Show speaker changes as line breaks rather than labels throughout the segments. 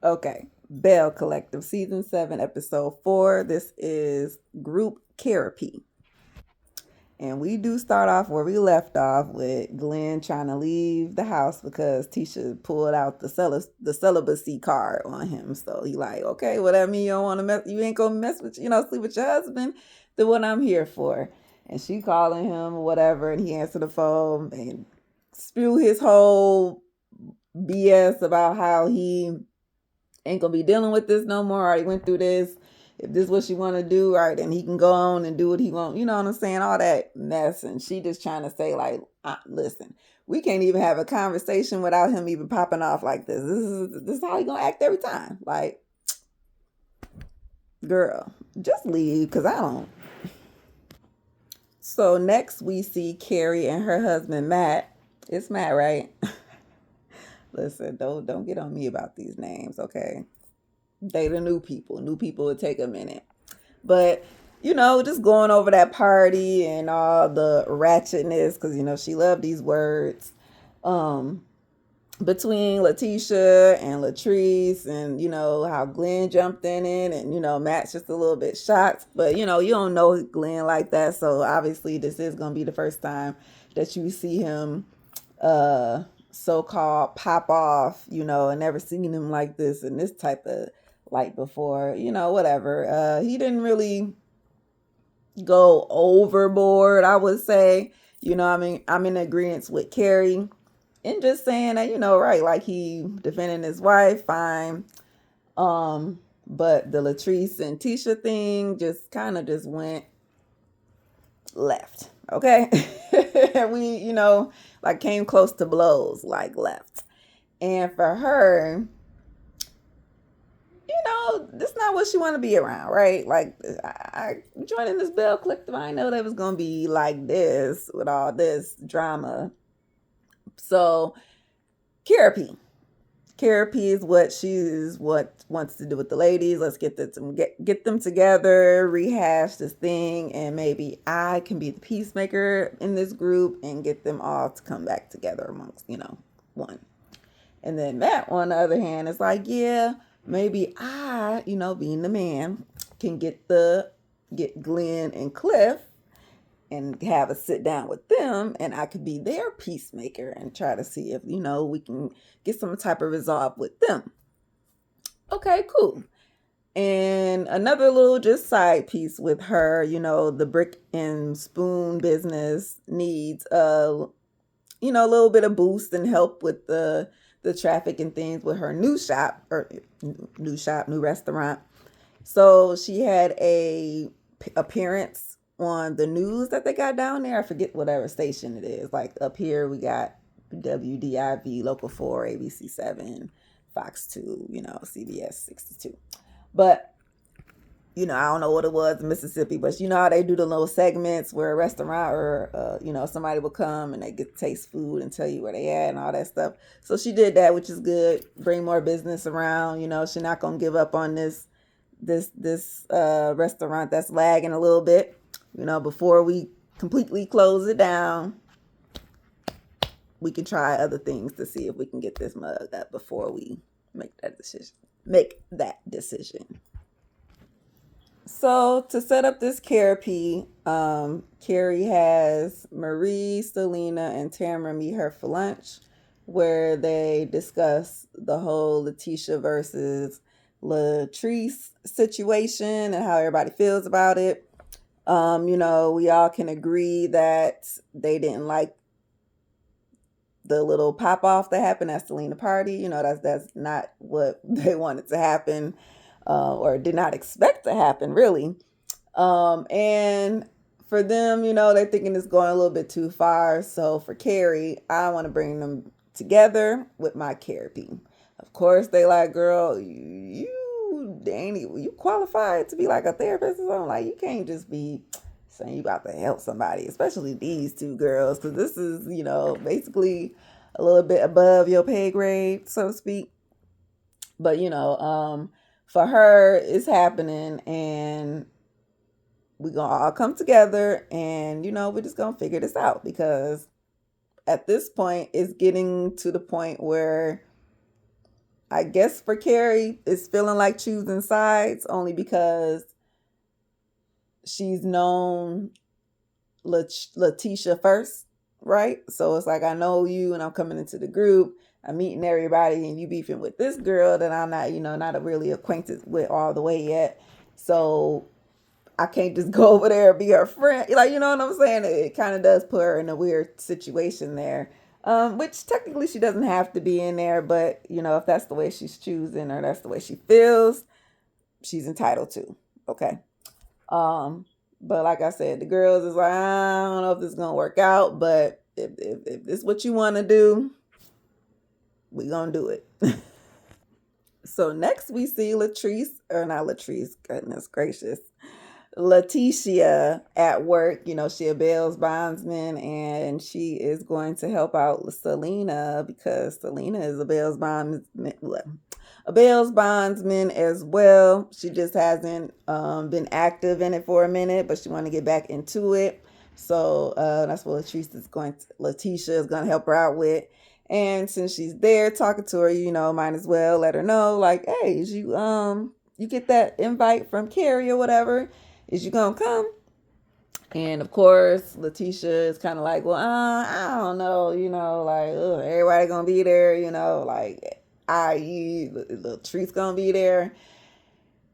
Okay. Belle Collective, Season 7, Episode 4. This is Group Kerrapy. And we do start off where we left off with Glenn trying to leave the house because Tisha pulled out the celibacy card on him. So he like, okay, well that mean you don't want to mess, you ain't gonna mess with, sleep with your husband. Then what I'm here for? And she calling him or whatever, and he answered the phone and spew his whole BS about how he ain't gonna be dealing with this no more. I already went through this. If this is what she want to do, all right, then he can go on and do what he want. You know what I'm saying? All that mess, and she just trying to say like, listen, we can't even have a conversation without him even popping off like this. This is how he gonna act every time. Like, girl, just leave, cause I don't. So next we see Carrie and her husband Matt. It's Matt, right? Listen, don't get on me about these names, okay? They the new people. New people would take a minute. But, just going over that party and all the ratchetness, because, she loved these words. Um, Between Letitia and Latrice and, how Glenn jumped in it and, Matt's just a little bit shocked. But, you don't know Glenn like that. So obviously this is going to be the first time that you see him so-called pop off, and never seen him like this in this type of light before, whatever. He didn't really go overboard, I would say. I mean, I'm in agreement with Carrie and just saying that, right, like he defending his wife, fine. But the Latrice and Tisha thing just kind of just went left. Okay. We, like came close to blows, like left. And for her, this is not what she want to be around, right? Like, I joining this Belle Collective, I know that was gonna be like this with all this drama. So, Kerrapy. Kerrapy is what wants to do with the ladies. Let's get them together, rehash this thing, and maybe I can be the peacemaker in this group and get them all to come back together amongst, one. And then Matt, on the other hand, is like, yeah, maybe I, being the man, can get Glenn and Cliff and have a sit down with them, and I could be their peacemaker and try to see if, we can get some type of resolve with them. Okay, cool. And another little just side piece with her, the brick and spoon business needs a little bit of boost and help with the traffic and things with her new restaurant. So she had a appearance on the news that they got down there. I forget whatever station it is. Like up here, we got WDIV, Local 4, ABC 7, Fox 2, CBS 62. But I don't know what it was in Mississippi, but you know how they do the little segments where a restaurant or, somebody will come and they get to taste food and tell you where they at and all that stuff. So she did that, which is good. Bring more business around. She's not going to give up on this restaurant that's lagging a little bit. Before we completely close it down, we can try other things to see if we can get this mug up before we make that decision. So to set up this Kerrapy, Carrie has Marie, Selena, and Tamara meet her for lunch, where they discuss the whole Letitia versus Latrice situation and how everybody feels about it. We all can agree that they didn't like the little pop off that happened at Selena party. That's not what they wanted to happen. Or did not expect to happen, really. And for them, they're thinking it's going a little bit too far. So for Carrie, I want to bring them together with my Kerrapy. Of course, they like, girl, you qualified to be like a therapist or something. Like, you can't just be saying you about to help somebody, especially these two girls, because this is, basically a little bit above your pay grade, so to speak. But, for her, it's happening, and we're going to all come together, and, we're just going to figure this out, because at this point, it's getting to the point where I guess for Carrie, it's feeling like choosing sides only because she's known Letitia first, right? So it's like I know you, and I'm coming into the group. I'm meeting everybody, and you beefing with this girl that I'm not, not really acquainted with all the way yet. So I can't just go over there and be her friend. Like, you know what I'm saying? It kind of does put her in a weird situation there. Which technically she doesn't have to be in there, but if that's the way she's choosing or that's the way she feels, she's entitled to. Okay. Um, but like I said, the girls is like, I don't know if this is gonna work out, but if this is what you want to do, we gonna do it. So next we see Latrice, or not Latrice, goodness gracious, Letitia at work. She a Belle's bondsman, and she is going to help out Selena because Selena is a Belle's bondsman as well. She just hasn't been active in it for a minute, but she want to get back into it. So that's what Letitia is going to help her out with. And since she's there talking to her, might as well let her know, like, hey, you get that invite from Carrie or whatever, is you gonna come? And of course, Letitia is kind of like, well, I don't know, like, everybody gonna be there, like, little treat's gonna be there.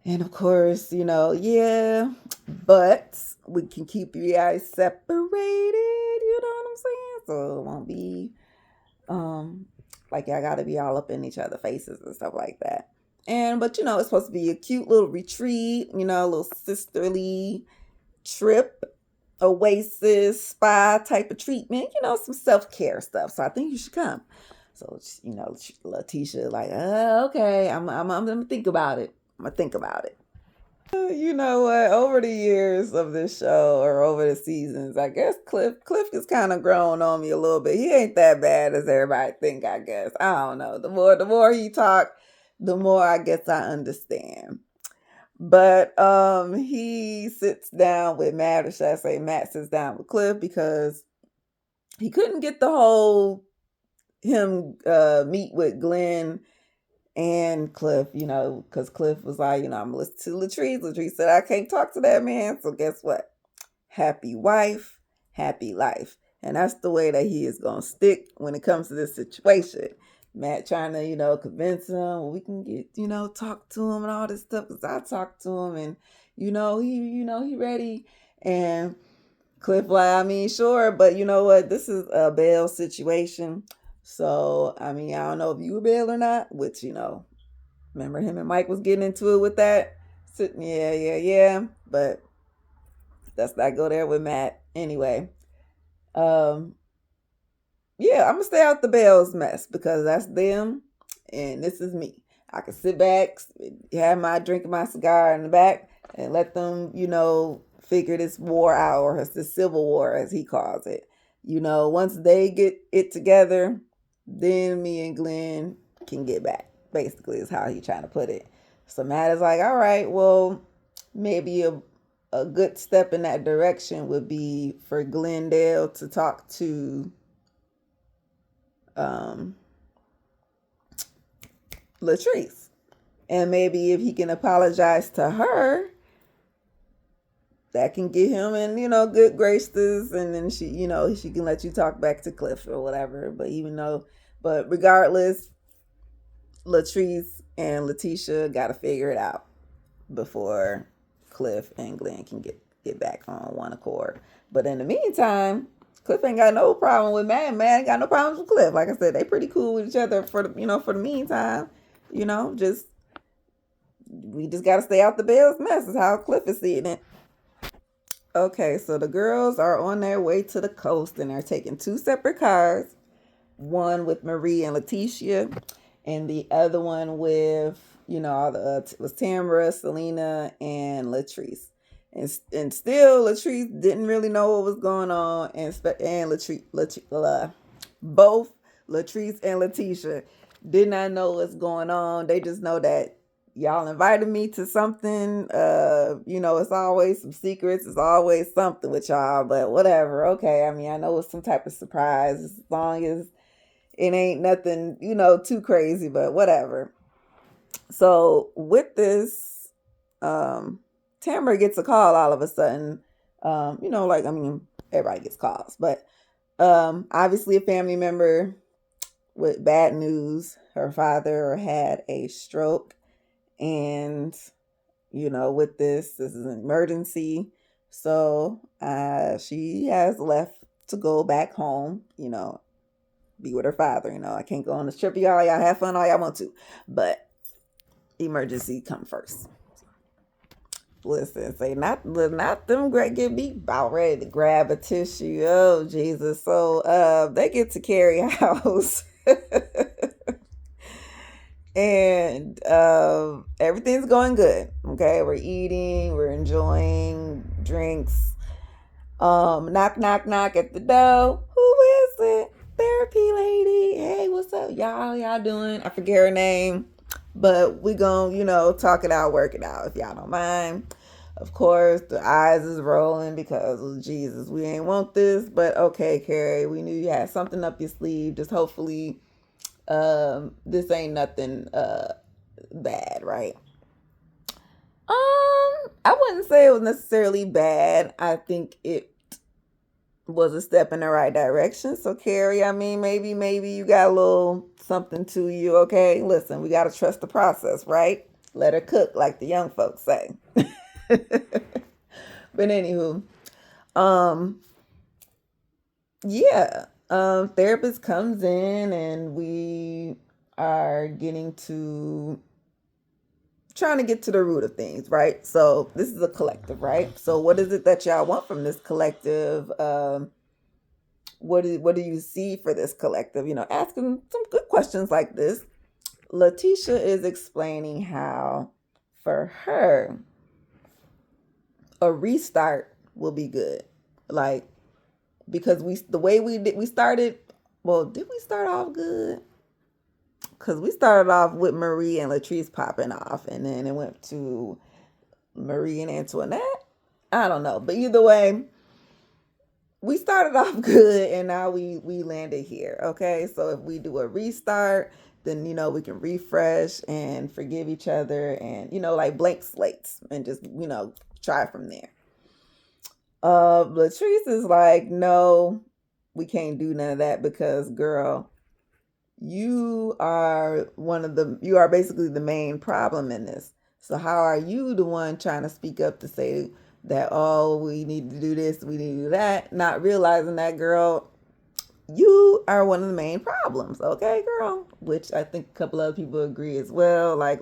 And of course, yeah, but we can keep you guys separated, you know what I'm saying? So it won't be, like, y'all gotta be all up in each other's faces and stuff like that. But it's supposed to be a cute little retreat, a little sisterly trip, oasis, spa type of treatment, some self care stuff. So I think you should come. So, Letitia, like, okay, I'm gonna think about it. I'm gonna think about it. You know what? Over the years of this show, or over the seasons, I guess Cliff has kind of grown on me a little bit. He ain't that bad as everybody think. I guess I don't know. The more he talk, the more I guess I understand. But he sits down with Matt, or should I say Matt sits down with Cliff because he couldn't get the whole him meet with Glenn and Cliff, because Cliff was like, I'm listening to Latrice. Latrice said, I can't talk to that man. So guess what? Happy wife, happy life. And that's the way that he is going to stick when it comes to this situation. Matt trying to, convince him, well, we can get, talk to him and all this stuff because I talked to him and, he ready. And Cliff like, I mean, sure, but you know what? This is a Belle situation. So, I mean, I don't know if you were Belle or not, which, remember him and Mike was getting into it with that? So, yeah. But let's not go there with Matt. Anyway, um, yeah, I'm gonna stay out the Belle's mess because that's them and this is me. I can sit back, have my drink and my cigar in the back, and let them, figure this war out, or this civil war as he calls it. Once they get it together, then me and Glenn can get back. Basically, is how he's trying to put it. So Matt is like, all right, well, maybe a good step in that direction would be for Glendale to talk to um, Latrice. And maybe if he can apologize to her, that can get him in, good graces. And then she can let you talk back to Cliff or whatever. But regardless, Latrice and Letitia got to figure it out before Cliff and Glenn can get back on one accord. But in the meantime, Cliff ain't got no problem with Matt. Matt ain't got no problems with Cliff. Like I said, they pretty cool with each other for the meantime. Just we just gotta stay out the Belle's mess is how Cliff is seeing it. Okay, so the girls are on their way to the coast and they're taking two separate cars. One with Marie and Letitia, and the other one with, all the was Tamara, Selena, and Latrice. And still, Latrice didn't really know what was going on, and both Latrice and Letitia did not know what's going on. They just know that y'all invited me to something. It's always some secrets. It's always something with y'all, but whatever. Okay, I mean, I know it's some type of surprise as long as it ain't nothing, too crazy, but whatever. So with this, Tamara gets a call all of a sudden. Like, I mean, everybody gets calls, but obviously a family member with bad news. Her father had a stroke, and with this is an emergency. So she has left to go back home, be with her father. I can't go on this trip, y'all. Y'all have fun all y'all want to, but emergency come first. Listen, say not them get me about ready to grab a tissue. Oh Jesus. So they get to Carrie house. And everything's going good. Okay, we're eating, we're enjoying drinks. Knock, knock, knock at the door. Who is it? Therapy lady. Hey, what's up, y'all doing? I forget her name, but we gonna talk it out, work it out, if y'all don't mind. Of course, the eyes is rolling because Jesus, we ain't want this, but okay, Carrie, we knew you had something up your sleeve. Just hopefully, this ain't nothing bad, right? I wouldn't say it was necessarily bad. I think it was a step in the right direction. So Carrie, I mean, maybe you got a little something to you. Okay, listen, we got to trust the process, right? Let her cook, like the young folks say. But anywho, um, yeah, therapist comes in and we are trying to get to the root of things, right? So this is a collective, right? So what is it that y'all want from this collective? What do you see for this collective? Asking some good questions like this. Letitia is explaining how, for her, a restart will be good. Like, because the way we started, well, did we start off good? Because we started off with Marie and Latrice popping off, and then it went to Marie and Antoinette. I don't know, but either way, we started off good, and now we landed here. Okay, so if we do a restart, then we can refresh and forgive each other, and like blank slates, and just try from there. Latrice is like, no, we can't do none of that because, girl, you are basically the main problem in this. So how are you the one trying to speak up to say that, oh, we need to do this, we need to do that, not realizing that, girl, you are one of the main problems, okay, girl? Which I think a couple other people agree as well. Like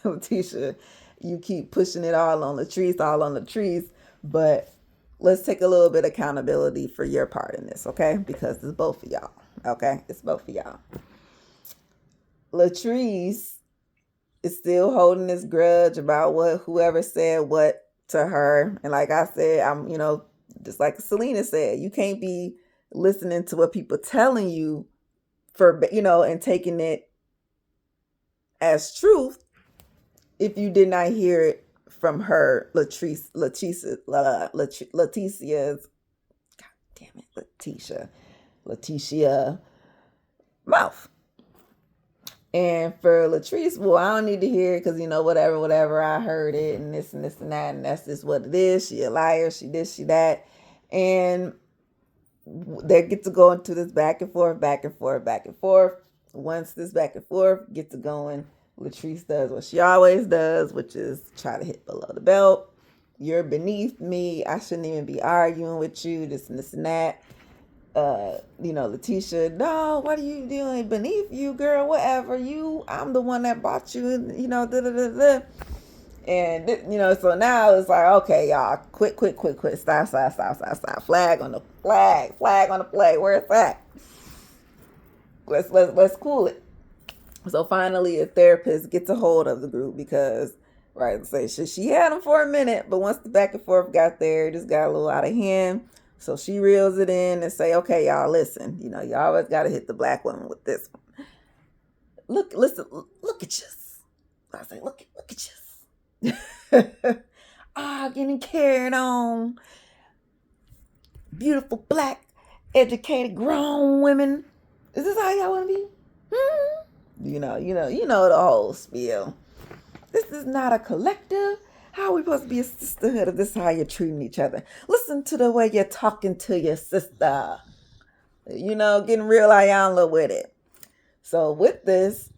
Letitia, you keep pushing it all on Latrice, but let's take a little bit of accountability for your part in this, okay? Because it's both of y'all, okay? It's both of y'all. Latrice is still holding this grudge about what whoever said what to her. And like I said, I'm, just like Selena said, you can't be listening to what people telling you and taking it as truth if you did not hear it from her, Letitia's, God damn it, Letitia mouth. And for Latrice, well, I don't need to hear it because, whatever, I heard it and this and this and that, and that's just what it is. She a liar, she this, she that. And they get to go into this back and forth, back and forth, back and forth. Once this back and forth gets to going, Latrice does what she always does, which is try to hit below the belt. You're beneath me. I shouldn't even be arguing with you, this and this and that. Letitia, no, what are you doing? Beneath you, girl, whatever. I'm the one that bought you, da da da da. And so now it's like, okay, y'all, quit, stop. Flag on the play. Where's that? Let's cool it. So finally, a therapist gets a hold of the group because, right, she had them for a minute, but once the back and forth got there, it just got a little out of hand. So she reels it in and say, okay, y'all, listen, you always got to hit the black woman with this one. Look at you. I say, look at you. Getting carried on. Beautiful, black, educated, grown women. Is this how y'all want to be? You know the whole spiel. This is not a collective. How are we supposed to be a sisterhood if this is how you're treating each other? Listen to the way you're talking to your sister. Getting real Ayanla with it. So with this,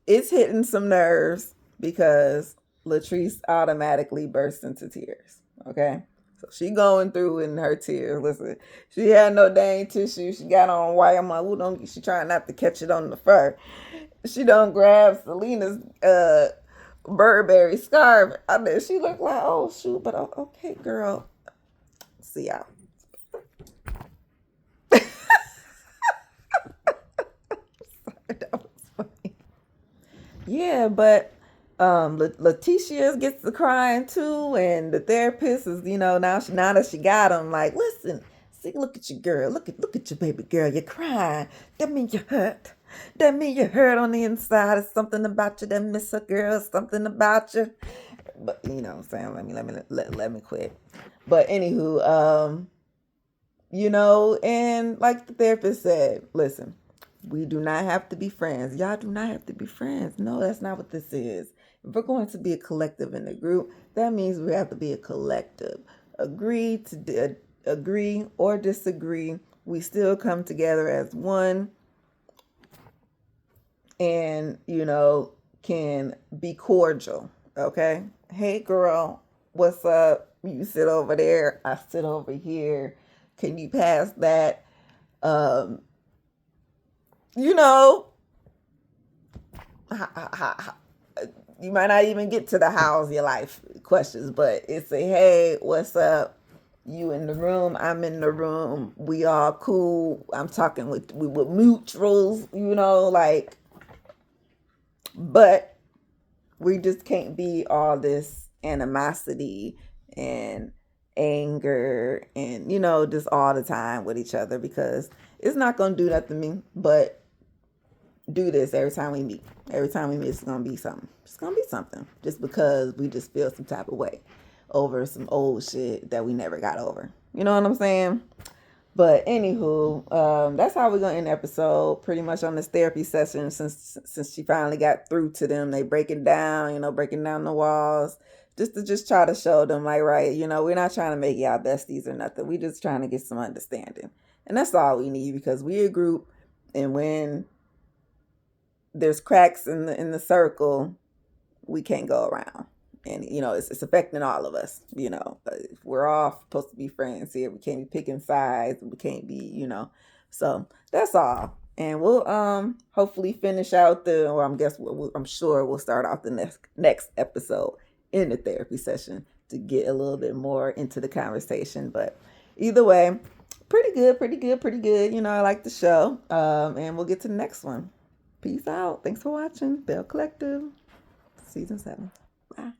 it's hitting some nerves because Latrice automatically bursts into tears. Okay? So she going through in her tears. Listen, she had no dang tissue. She got on white. I'm like, she trying not to catch it on the fur. She don't grab Selena's Burberry scarf. I mean, she looked like, oh shoot, but okay, girl. See y'all. That was funny. Yeah, but Letitia gets to crying too, and the therapist is, now that she got him, like, listen, see, look at your girl, look at your baby girl, you're crying. That means you're hurt. That means you're hurt on the inside. It's something about you that miss a girl. Something about you. But you know what I'm saying? Let me quit. But anywho, and like the therapist said, listen, we do not have to be friends. Y'all do not have to be friends. No, that's not what this is. If we're going to be a collective in a group, that means we have to be a collective. Agree or disagree. We still come together as one and, can be cordial. Okay. Hey girl, what's up? You sit over there. I sit over here. Can you pass that? You might not even get to the how's your life questions, but it's a, hey, what's up? You in the room, I'm in the room. We all cool. I'm talking with mutuals, but we just can't be all this animosity and anger and, just all the time with each other, because it's not going to do nothing to me but do this every time we meet. Every time we meet, it's going to be something. It's going to be something just because we just feel some type of way over some old shit that we never got over. You know what I'm saying? But anywho, that's how we're gonna end the episode. Pretty much on this therapy session, since she finally got through to them, they breaking down the walls, just try to show them, like, right, we're not trying to make y'all besties or nothing. We just trying to get some understanding, and that's all we need, because we a group, and when there's cracks in the circle, we can't go around. And, it's affecting all of us, we're all supposed to be friends here. We can't be picking sides. We can't be, so that's all. And we'll hopefully finish out I'm sure we'll start off the next episode in the therapy session to get a little bit more into the conversation. But either way, pretty good. I like the show. And we'll get to the next one. Peace out. Thanks for watching Belle Collective, Season 7. Bye.